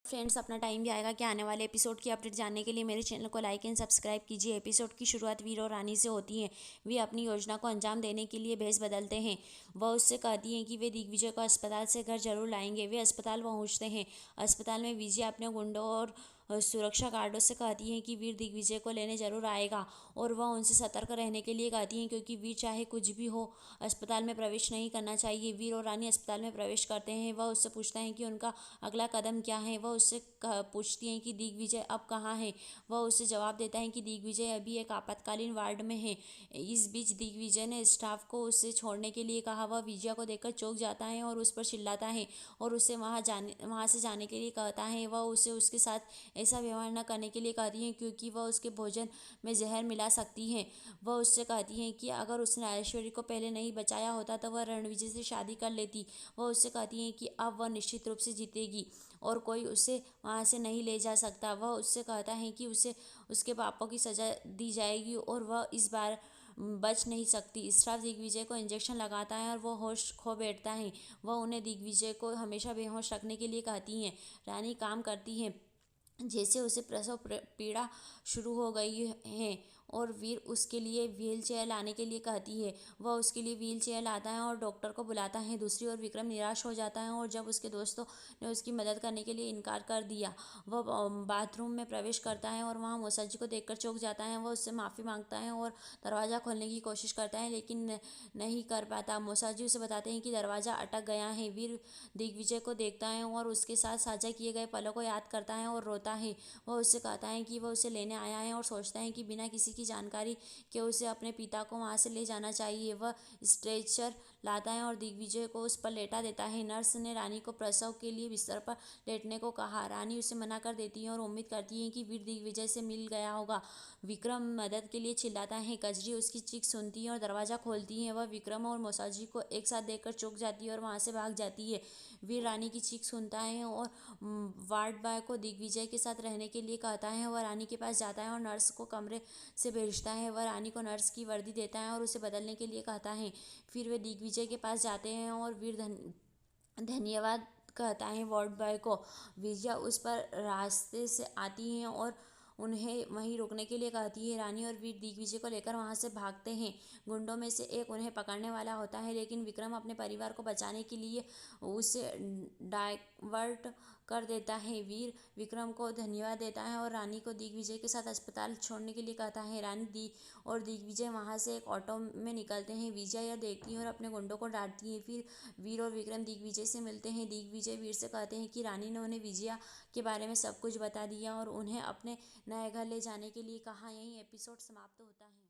Friends, अपना time भी आएगा कि आने वाले एपिसोड की अपडेट जानने के लिए मेरे चैनल को लाइक एंड सब्सक्राइब कीजिए। एपिसोड की शुरुआत वीर और रानी से होती है। वे अपनी योजना को अंजाम देने के लिए भेस बदलते हैं। वह उससे कहती हैं कि वे दिग्विजय को अस्पताल से घर जरूर लाएंगे। वे अस्पताल पहुंचते हैं। अस्पताल में विजय अपने गुंडों और सुरक्षा गार्डों से कहती हैं कि वीर दिग्विजय को लेने जरूर आएगा और वह उनसे सतर्क रहने के लिए कहती हैं, क्योंकि वीर चाहे कुछ भी हो अस्पताल में प्रवेश नहीं करना चाहिए। वीर और रानी अस्पताल में प्रवेश करते हैं। वह उससे पूछता है कि उनका अगला कदम क्या है। वह उससे पूछती हैं कि दिग्विजय अब कहाँ है। वह उससे जवाब देता है कि दिग्विजय अभी एक आपातकालीन वार्ड में है। इस बीच दिग्विजय ने स्टाफ को उससे छोड़ने के लिए कहा। वह विजय को देखकर चौंक जाता है और उस पर चिल्लाता है और उससे वहाँ से जाने के लिए कहता है। वह उसे उसके साथ ऐसा व्यवहार न करने के लिए कहती हैं, क्योंकि वह उसके भोजन में जहर मिला सकती हैं। वह उससे कहती हैं कि अगर उसने ऐश्वर्य को पहले नहीं बचाया होता तो वह रणविजय से शादी कर लेती। वह उससे कहती हैं कि अब वह निश्चित रूप से जीतेगी और कोई उसे वहाँ से नहीं ले जा सकता। वह उससे कहता है कि उसे उसके पापों की सज़ा दी जाएगी और वह इस बार बच नहीं सकती। स्टाफ दिग्विजय को इंजेक्शन लगाता है और वह होश खो बैठता है। वह उन्हें दिग्विजय को हमेशा बेहोश रखने के लिए कहती हैं। रानी काम करती है जैसे उसे प्रसव पीड़ा शुरू हो गई है और वीर उसके लिए व्हील चेयर लाने के लिए कहती है। वह उसके लिए व्हील चेयर लाता है और डॉक्टर को बुलाता है। दूसरी ओर विक्रम निराश हो जाता है और जब उसके दोस्तों ने उसकी मदद करने के लिए इनकार कर दिया, वह बाथरूम में प्रवेश करता है और वहाँ मोसाजी को देखकर चौंक जाता है। वह उससे माफ़ी मांगता है और दरवाज़ा खोलने की कोशिश करता है, लेकिन नहीं कर पाता। मोसाजी उसे बताते हैं कि दरवाज़ा अटक गया है। वीर दिग्विजय को देखता है और उसके साथ साझा किए गए पलों को याद करता है और रोता है। वह उससे कहता है कि वह उसे लेने आया है और सोचता है कि बिना किसी की जानकारी के उसे अपने पिता को वहाँ से ले जाना चाहिए। वह स्ट्रेचर लाता है और दिग्विजय को उस पर लेटा देता है। नर्स ने रानी को प्रसव के लिए बिस्तर पर लेटने को कहा। रानी उसे मना कर देती है और उम्मीद करती है कि वीर दिग्विजय से मिल गया होगा। विक्रम मदद के लिए चिल्लाता है। कजरी उसकी चीख सुनती है और दरवाज़ा खोलती है। वह विक्रम और मोसाजी को एक साथ देखकर चौंक जाती है और वहाँ से भाग जाती है। वीर रानी की चीख सुनता है और वार्ड बॉय को दिग्विजय के साथ रहने के लिए कहता है। वह रानी के पास जाता है और नर्स को कमरे से भेजता है। वह रानी को नर्स की वर्दी देता है और उसे बदलने के लिए कहता है। फिर वे दिग्विजय के पास जाते हैं और वीर धन्यवाद कहता है वार्ड बॉय को। विजया उस पर रास्ते से आती हैं और उन्हें वहीं रोकने के लिए कहती है। रानी और वीर दिग्विजय को लेकर वहां से भागते हैं। गुंडों में से एक उन्हें पकड़ने वाला होता है, लेकिन विक्रम अपने परिवार को बचाने के लिए उसे डाइवर्ट कर देता है। वीर विक्रम को धन्यवाद देता है और रानी को दिग्विजय के साथ अस्पताल छोड़ने के लिए कहता है। रानी और दिग्विजय वहां से एक ऑटो में निकलते हैं। विजय यह देखती है और अपने गुंडों को डांटती है। फिर वीर और विक्रम दिग्विजय से मिलते हैं। दिग्विजय वीर से कहते हैं कि रानी ने उन्हें विजया के बारे में सब कुछ बता दिया और उन्हें अपने नए घर ले जाने के लिए कहा। यही एपिसोड समाप्त होता है।